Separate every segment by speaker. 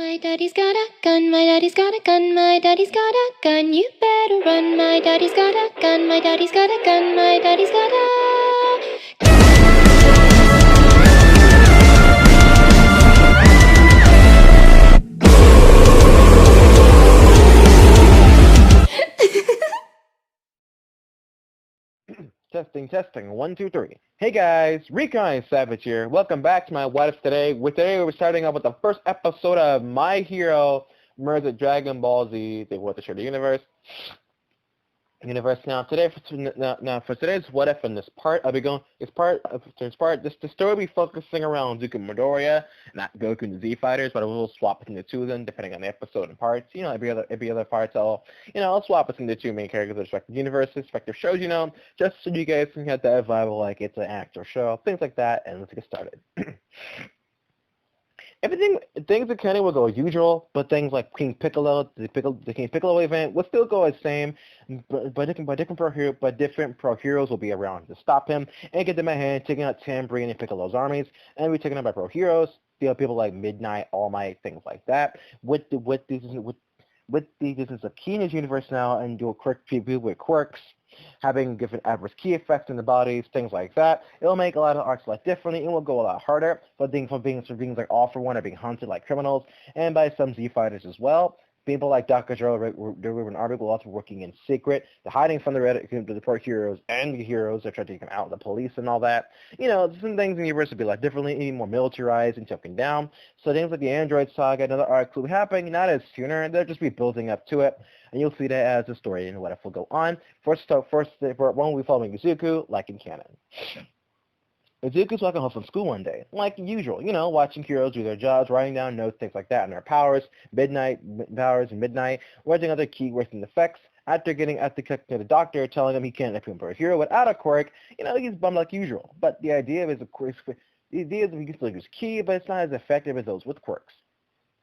Speaker 1: My daddy's got a gun, my daddy's got a gun, my daddy's got a gun, you better run. My daddy's got a gun, my daddy's got a gun, my daddy's got a
Speaker 2: Testing, testing. 1, 2, 3. Hey guys, Recon Savage here. Welcome back to my What If Today. Today we're starting off with the first episode of My Hero Merges Dragon Ball Z, the What the Share the Universe. Now for today's What If in this part, I'll be going. The story will be focusing around Zuko and Midoriya, not Goku and the Z Fighters, but I will swap between the two of them depending on the episode and parts. Every other part, I'll swap between the two main characters of the respective universes, respective shows, just so you guys can get that vibe of like it's an actual show, things like that. And let's get started. Things that kind of will go usual, but things like King Piccolo, the King Piccolo event will still go the same, but different pro heroes will be around to stop him and get them at hand, taking out Tambourine and Piccolo's armies, and be taken out by pro heroes, people like Midnight, All Might, things like that. With this is a key in his universe now, and dual people with quirks, having different adverse key effects in the bodies, things like that. It'll make a lot of arcs a lot differently, and will go a lot harder. But things like All For One are being hunted like criminals, and by some Z fighters as well. People like Dr. Zero and Army will also be working in secret. They're hiding from the pro heroes and the heroes. They're trying to take them out, the police and all that. Some things in the universe will be a lot differently, even more militarized and taken down. So things like the Android Saga and other arcs will be happening not as sooner. They'll just be building up to it. And you'll see that as the story and what if will go on. First, one will be following Izuku, like in canon. Izuku's walking home from school one day, like usual, watching heroes do their jobs, writing down notes, things like that, and their powers, Midnight, writing other key words and effects. After connecting to the doctor, telling him he can't become a hero without a quirk, he's bummed like usual. But the idea is, he can still use key, but it's not as effective as those with quirks.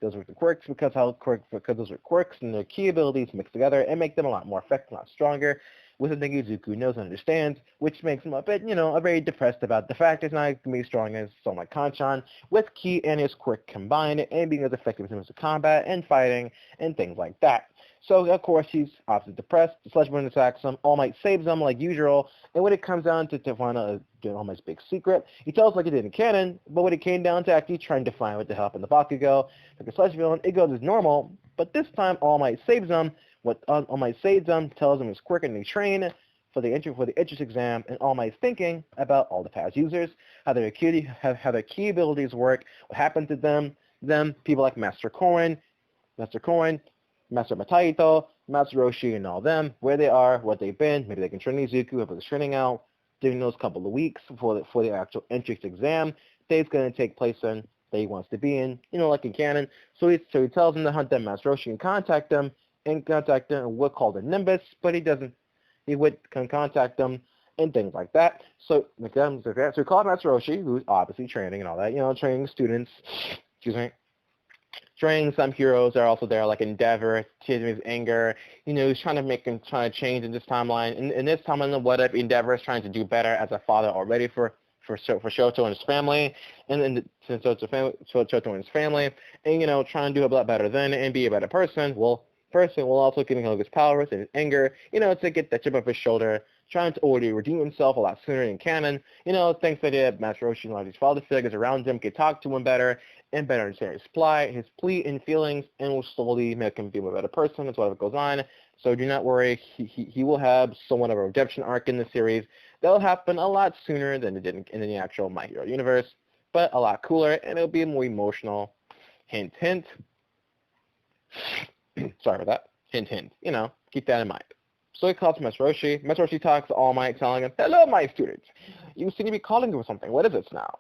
Speaker 2: Those are the quirks because those are quirks and their key abilities mixed together and make them a lot more effective, a lot stronger, with something Izuku knows and understands, which makes him a bit, very depressed about the fact it's not going to be as strong as someone like Kanchan, with ki and his quirk combined and being as effective as him as combat and fighting and things like that. So, of course, he's obviously depressed. The Sledgehammer attacks him. All Might saves him like usual. And when it comes down to find out All Might's big secret, he tells like he did in canon, but when it came down to actually trying to find what the hell in the Bakugo, like a Sledge villain, it goes as normal. But this time, All Might saves him. All Might saves him, tells him he's quick and they train for the entrance exam, and All Might's thinking about all the past users, how their key abilities work, what happened to them, people like Master Coin, Master Mataito, Master Roshi, and all them, where they are, what they've been. Maybe they can train Izuku, whoever they're training out during those couple of weeks for the actual entrance exam that he's going to take place in, that he wants to be in, like in canon. So he tells him to hunt them, Master Roshi, and contact them what called a Nimbus, but he doesn't. He can contact them and things like that. So he called Master Roshi, who's obviously training and all that, training students. Training some heroes that are also there, like Endeavor, teasing his anger. He's trying to change in this timeline. In this timeline, the What If, Endeavor is trying to do better as a father already for Shoto and his family, and Shoto and his family, and trying to do a lot better then and be a better person. Well, first, and while also getting all of his powers and his anger, to get that chip off his shoulder, trying to already redeem himself a lot sooner in canon. Thanks that he had Master Roshi and a lot of his father figures around him, could talk to him better and better understand his plea and feelings, and will slowly make him feel a better person as whatever goes on. So do not worry, he will have somewhat of a redemption arc in the series. That'll happen a lot sooner than it did in the actual My Hero universe, but a lot cooler, and it'll be more emotional. Hint, hint. Sorry for that. Hint, hint. Keep that in mind. So he calls Master Roshi. Master Roshi talks to All Might, telling him, "Hello, my students. You seem to be calling for something. What is this now?"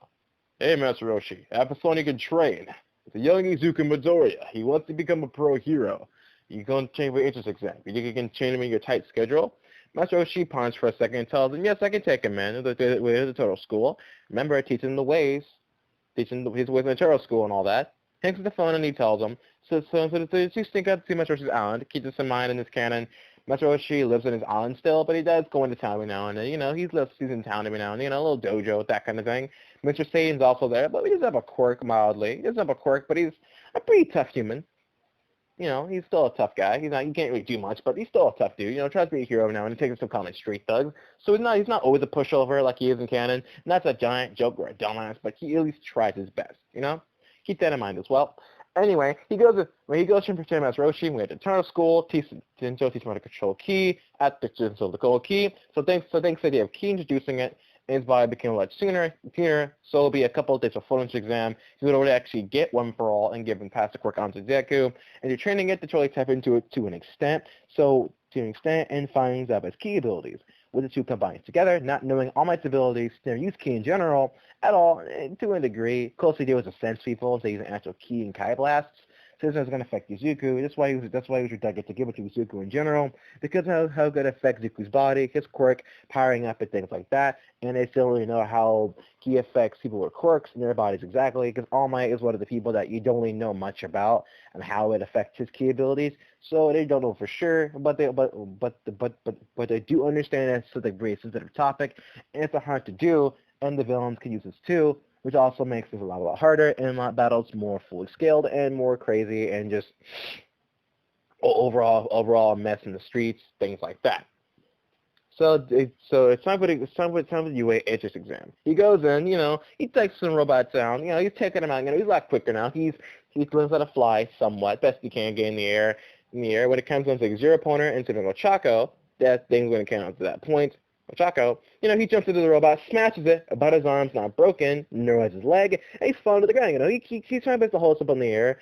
Speaker 2: "Hey, Master Roshi. I have someone you can train. It's a young Izuku Midoriya. He wants to become a pro hero. You can train for entrance exam. You think you can train him in your tight schedule?" Master Roshi ponders for a second and tells him, "Yes, I can take him in. The Turtle School. Remember, I teach him the ways. Teaching his ways in the Turtle School and all that." Hanks the phone and he tells him, so you sneak out to see Master Roshi's island. Keep this in mind in this canon. Master Roshi lives in his island still, but he does go into town every now and then. He's in town every now and then, a little dojo, that kind of thing. Mr. Satan's also there, but he doesn't have a quirk, mildly. He doesn't have a quirk, but he's a pretty tough human. He's still a tough guy. He's not. You can't really do much, but he's still a tough dude. Tries to be a hero now and takes some common street thugs. So he's not always a pushover like he is in canon. Not a giant joke or a dumbass, but he at least tries his best. Keep that in mind as well. Anyway, when he goes from pretend as Roshi, we went to Eternal School. Jinzo teaches him how to control ki at the Jinzo the Gold Ki. So thanks to the idea of ki introducing it, his body became a lot sooner, so it'll be a couple of days of full exam. He would already actually get one for all and give him past the quirk onto Deku. And you're training it to totally tap into it to an extent. And finds out his ki abilities. With the two combined together, not knowing All Might's abilities, to use ki in general at all, to a degree, closely deals with sense people, so using actual ki and kai blasts. So this is going to affect Izuku. That's why he was rejected to give it to Izuku in general, because of how good it affects Izuku's body, his quirk, powering up and things like that. And they still don't really know how he affects people with quirks in their bodies exactly, because All Might is one of the people that you don't really know much about and how it affects his ki abilities. So they don't know for sure, but they do understand it's a very sensitive topic, and it's hard to do, and the villains can use this too, which also makes this a lot harder and battles more fully scaled and more crazy and just overall mess in the streets, things like that. So it's time for the UA entrance exam. He goes in, he takes some robots down, he's taking them out, he's a lot quicker now. He learns how to fly somewhat, best he can, get in the air. When it comes down to Zero Opponent and to Ochako, that thing's going to count to that point. Ochako, he jumps into the robot, smashes it, but his arm's not broken, nor is his leg, and he's falling to the ground. He's trying to hold us up in the air.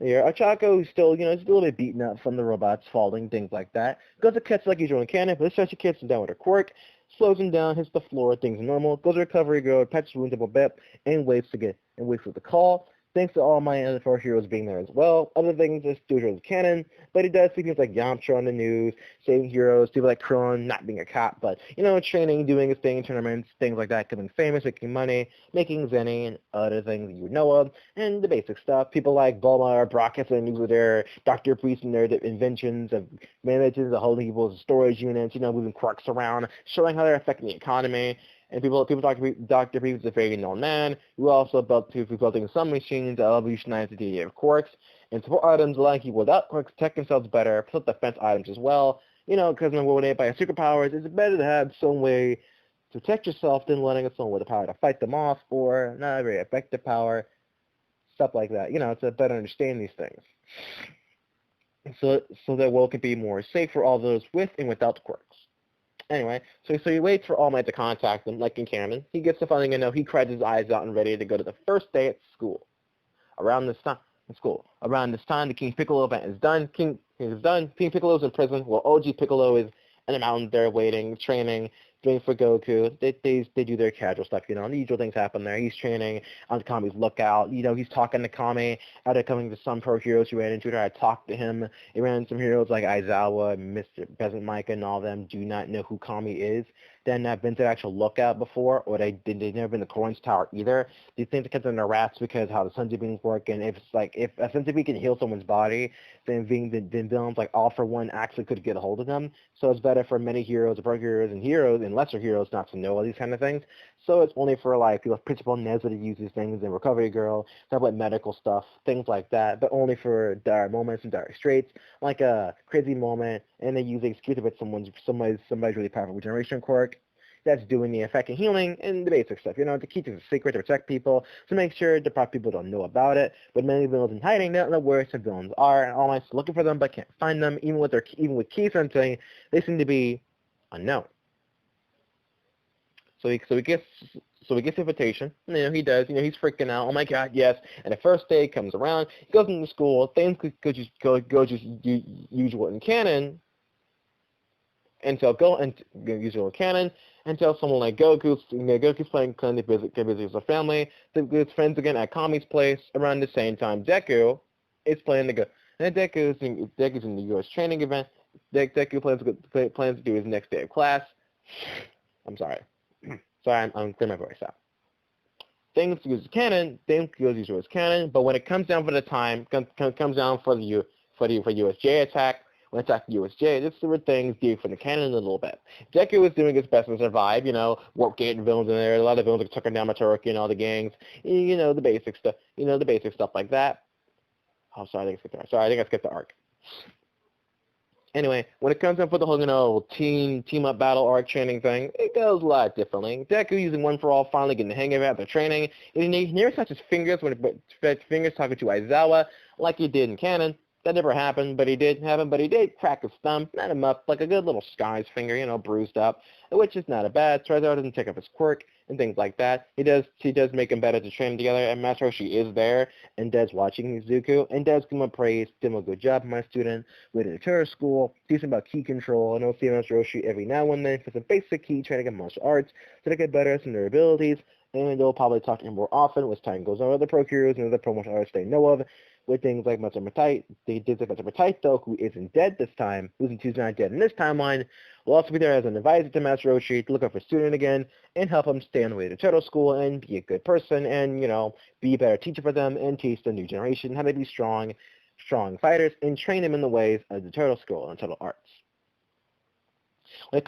Speaker 2: Ochako, who's still, he's a little bit beaten up from the robots falling, things like that. Goes to catch like usual in canon, but this time she kicks him down with her quirk, slows him down, hits the floor, things normal, goes to Recovery Girl, patches wounds up a bit, and waits for the call. Thanks to all my other four heroes being there as well. Other things is Stujo's canon, but he does see things like Yamcha on the news, saving heroes, people like Krillin not being a cop, but, training, doing his thing, tournaments, things like that, becoming famous, making money, making Zenny, and other things you would know of, and the basic stuff. People like Bulma or Brockets on the news with their Dr. Priest and their inventions of holding people's storage units, moving quirks around, showing how they're affecting the economy. And people talk about Dr. Priest is a very known man who also building some machines that revolutionize the idea of quirks. And support items allowing people without quirks protect themselves better, plus defense items as well. Because when they buy superpowers, it's better to have some way to protect yourself than letting someone with the power to fight them off or not a very effective power, stuff like that. To better understand these things. So that the world can be more safe for all those with and without the quirks. Anyway, so he waits for All Might to contact him, like in canon. He gets to finding he cries his eyes out and ready to go to the first day at school. Around this time, the King Piccolo event is done. King Piccolo's in prison, while OG Piccolo is in the mountain there waiting, training, doing for Goku. They do their casual stuff, the usual things happen there. He's training on Kami's lookout. He's talking to Kami after coming to some pro heroes who ran into her. I talked to him. He ran into some heroes like Aizawa, Mr. Peasant Micah, and all of them do not know who Kami is. Then not been to the actual lookout before, or they've never been to Korin's Tower either. These things are kept in their rats because how the senzu beans work, and if a senzu bean can heal someone's body, then villains like All for One actually could get a hold of them. So it's better for many heroes, pro heroes, and lesser heroes not to know all these kind of things. So it's only for people, Principal Nezma to use these things, and Recovery Girl, stuff like medical stuff, things like that, but only for dire moments and dire straits, like a crazy moment, and they use the excuse of it somebody's really powerful regeneration quirk that's doing the effect and healing and the basic stuff, to keep it a secret, to protect people, to make sure the proper people don't know about it. But many villains in hiding don't know where some villains are, and All Might's looking for them but can't find them. Even with ki something, they seem to be unknown. So he gets invitation. He does. He's freaking out. Oh my God, yes. And the first day comes around. He goes into school. Things go just usual in canon. Until someone like Goku's playing kind of busy with his family. His friends again at Kami's place around the same time. Deku is playing and Deku's in the U.S. training event. Deku plans to do his next day of class. I'm sorry. I'm clearing my voice out. Things use canon. Things use canon. But when it comes down for the time, comes down for USJ attack. When attack USJ, this is where things do for the canon a little bit. Deku was doing his best to survive. Getting villains in there. A lot of villains like Tucker Namatoriki and all the gangs. The basic stuff. The basic stuff like that. Oh, sorry, I think I skipped the arc. Sorry, I think I skipped the arc. Anyway, when it comes up for the whole team up battle arc training thing, it goes a lot differently. Deku using One for All, finally getting the hang of it after training. He never touches fingers talking to Aizawa like he did in canon. That never happened, but he did crack his thumb, not him up, like a good little Sky's finger, bruised up, which is not a bad. Charizard doesn't take up his quirk and things like that. He does make him better to train together, and Master Roshi is there and does watching Izuku, and does give him a praise, give him a good job, my student, with a Terra school, teach him about ki control, and he'll see Master Roshi every now and then for some basic ki training in martial arts, so they get better at some their abilities, and they'll probably talk to him more often as time goes on with the Pro Heroes and other pro martial arts they know of, with things like Master Matite. They did say Master Matite, though, who isn't dead this time, who's not dead in this timeline, will also be there as an advisor to Master Roshi to look up for student again and help him stay on the way to Turtle School and be a good person and, be a better teacher for them and teach the new generation how to be strong fighters and train them in the ways of the Turtle School and Turtle Arts. When it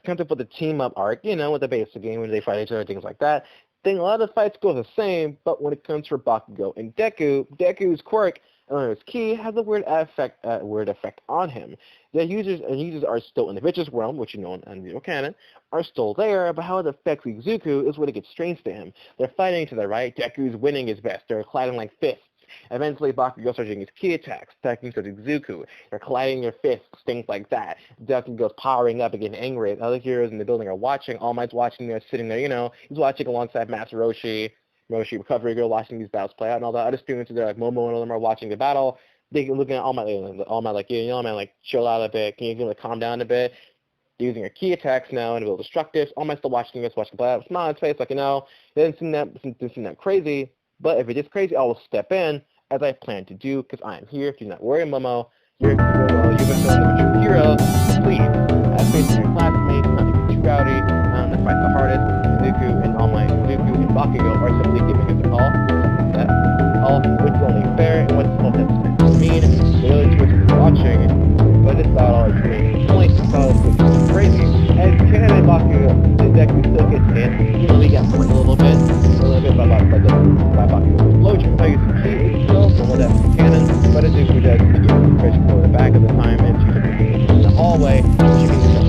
Speaker 2: comes up with the team up arc, with the basic game when they fight each other, things like that, a lot of the fights go the same, but when it comes for Bakugo and Deku's quirk and his ki has a weird effect on him. The users are still in the vicious realm, which in the canon, are still there, but how it affects Izuku is when it gets strange to him. They're fighting to the right, Deku's winning his best, they're colliding like fists. Eventually, Bakugo starts using his ki attacks, attacking towards Izuku. They're colliding their fists, things like that. Deku goes powering up and getting angry. The other heroes in the building are watching. All Might's watching there, sitting there, he's watching alongside Master Roshi, Recovery Girl, watching these battles play out, and all the other students are there, like Momo and all them are watching the battle. They looking at All Might, like, man, like, chill out a bit. Can you calm down a bit? They're using her ki attacks now and a little destructive. All Might's still watching this, watching the play out. Smile on his face, like, it doesn't seem that crazy. But if it is crazy, I will step in, as I plan to do, because I am here. Do not worry, Momo. You've been feeling a true hero. Please, have faith in your classmates, not to get too rowdy, to fight the hardest. Izuku and Bakugo are simply giving us all which is only fair and what's all that's meant to mean. The other two are watching, but this battle is making points because it's crazy. As Ken and Bakugo, the Deku still gets hit. He got hurt a little bit by Bakugo's explosion. So you can see it's still somewhat as canon, but Izuku does push for the back of the time, and she's in the hallway. She can just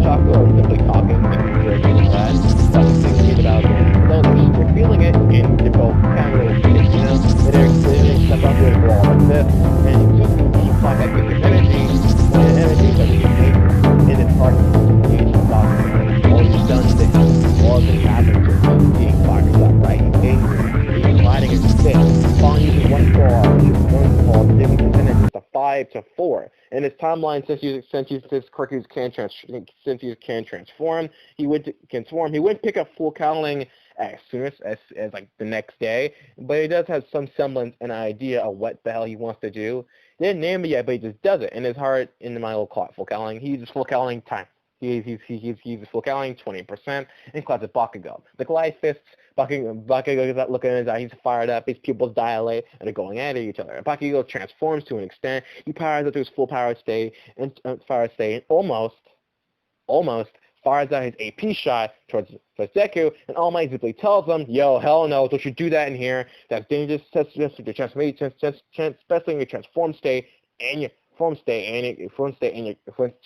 Speaker 2: Choco are simply talking, drinking, all that. Nothing thinking about it. So they're feeling it, and they're both kind of they're step up there and go all like this, and Izuku like that gives him energy, and energy starts to get in his heart, engaged in talking. All he's done to him, all that's happened to him, being fired up, right? He's angry, he's gliding his fist, falling using one claw, giving his energy to 5-4. In his timeline, since Quirky's can transform, he wouldn't pick up full cowling as soon as like the next day, but he does have some semblance and idea of what the hell he wants to do. He didn't name it yet, but he just does it. In his heart, in my little call it full cowling, he uses full cowling time. He uses full cowling 20% and calls it Bakugo. The Glide Fists, Bakugo is looking in his eye, he's fired up, his pupils dilate, and they're going at each other. Bakugo transforms to an extent, he powers up to his full power state, and almost fires out his AP shot towards Deku, and All Might simply tells him, yo, hell no, don't you do that in here, that's dangerous, especially in your transform state, and your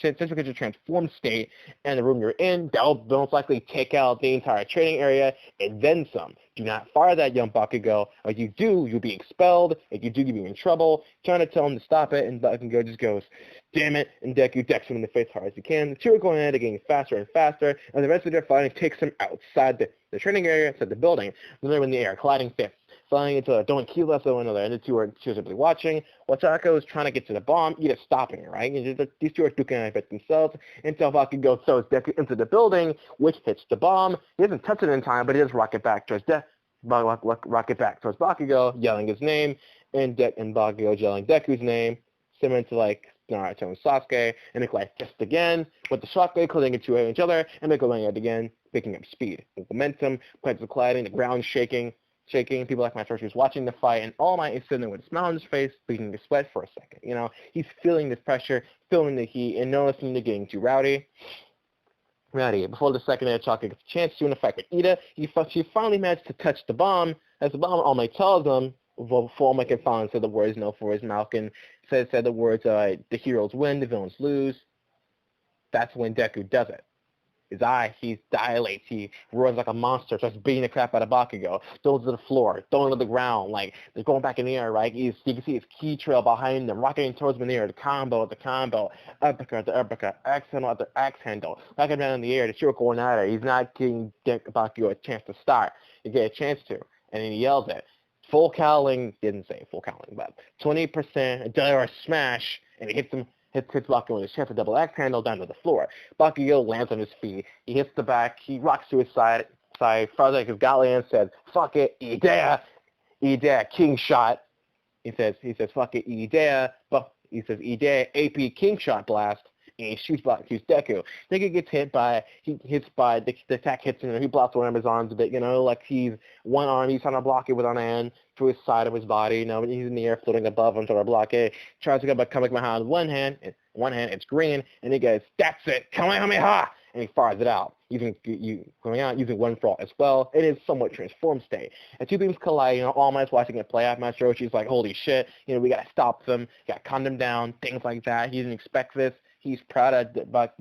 Speaker 2: since because your transform state and the room you're in, that'll most likely take out the entire training area and then some. Do not fire that young Bakugo. If you do, you'll be expelled. If you do, you'll be in trouble. Trying to tell him to stop it, and Bakugo just goes, damn it, and Deku decks him in the face hard as he can. The two are going at it, getting faster and faster, and the rest of their fighting takes him outside the training area, outside the building. And they're in the air, colliding fists, flying into throwing key left to another, and the two are simply watching. Watako is trying to get to the bomb, either stopping it, right? And these two are duking at themselves until Bakugo throws Deku into the building, which hits the bomb. He doesn't touch it in time, but he does rocket back towards Bakugo, yelling his name, and Bakugo yelling Deku's name, similar to like Naruto and Sasuke, and they collide just again, with the shockwave colliding into each other, and they're going at it again, picking up speed. With momentum, planets are colliding, the ground shaking. People like my was watching the fight, and All Might is sitting there with a smile on his face, beating his sweat for a second. He's feeling this pressure, feeling the heat, and noticing they're getting too rowdy. Before the second Chaka gets a chance to in effect with Ida, she finally managed to touch the bomb. As the bomb, All Might tells him, Full All Might can finally say the words "no" for his mouth and said the words "the heroes win, the villains lose." That's when Deku does it. His eye, he dilates, he roars like a monster, starts beating the crap out of Bakugo, throws to the floor, throwing to the ground, like they're going back in the air, right? You can see his key trail behind them, rocketing towards him in the air, the combo, uppercut, the uppercut, axe handle after axe handle, rocking down in the air, the Shiro going at it. He's not giving Bakugo a chance to start. He get a chance to, and then he yells it. Full cowling, didn't say full cowling, but 20% or smash, and he hits him. Hits Bakugo with his chest, a double axe handle down to the floor. Bakugo lands on his feet. He hits the back. He rocks to his side. Farzik Gatlian says, "Fuck it, Idea, king shot." He says, "Fuck it, Idea." But he says, "Idea, AP king shot blast." And he shoots Deku. Deku gets the attack hits him, he blocks one of his arms a bit, like he's one arm, he's trying to block it with one hand through his side of his body, when he's in the air floating above him trying to block it, tries to come behind one hand, it's green, and he goes, "That's it, Kamehameha!" And he fires it out, using one for all as well. It is somewhat transformed state. And two beams collide, All Might's watching it play out. Master Roshi's like, holy shit, we gotta stop them, gotta calm them down, things like that. He didn't expect this. He's proud of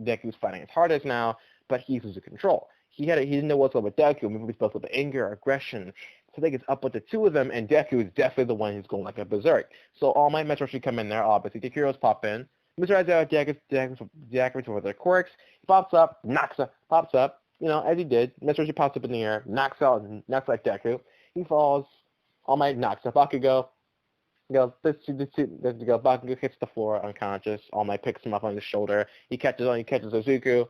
Speaker 2: Deku's fighting his hardest now, but he's losing control. He didn't know what's up with Deku. Maybe he's supposed with anger, aggression. So I think it's up with the two of them, and Deku is definitely the one who's going like a berserk. So All Might Metro should come in there, obviously. The heroes pop in. Mr. Isaiah Deku with their quirks. He pops up, as he did. Metro pops up in the air, knocks out Deku. He falls. All Might knocks out Bakugo. Bakugo hits the floor unconscious. All Might picks him up on his shoulder. He catches Izuku.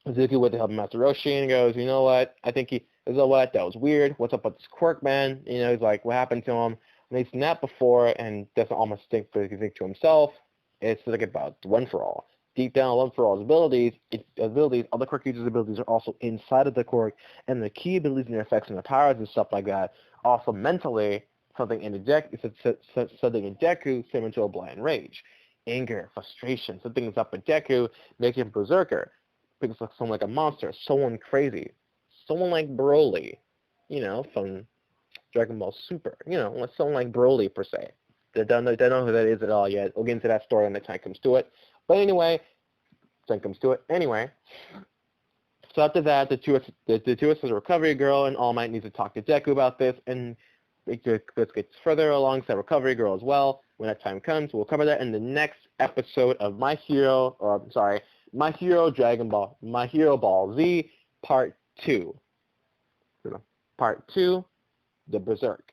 Speaker 2: Izuku with the help of Master Roshi and goes, "You know what? I think that was weird. What's up with this quirk, man?" He's like, "What happened to him?" And he's snapped before and doesn't almost think to himself. It's like about one for all. Deep down, one for all's abilities, all the quirk users' abilities are also inside of the quirk, and the key abilities and their effects and their powers and stuff like that. Also mentally, something in Deku sent him into a blind rage. Anger, frustration, something is up with Deku, making him berserker. Because someone like a monster, someone crazy. Someone like Broly, from Dragon Ball Super. Someone like Broly, per se. They don't know who that is at all yet. We'll get into that story when the time comes to it. But anyway, so after that, the two of us is a recovery girl, and All Might needs to talk to Deku about this, and it gets further along that recovery girl as well. When that time comes, we'll cover that in the next episode of My Hero Ball Z Part 2. Part 2, the Berserk.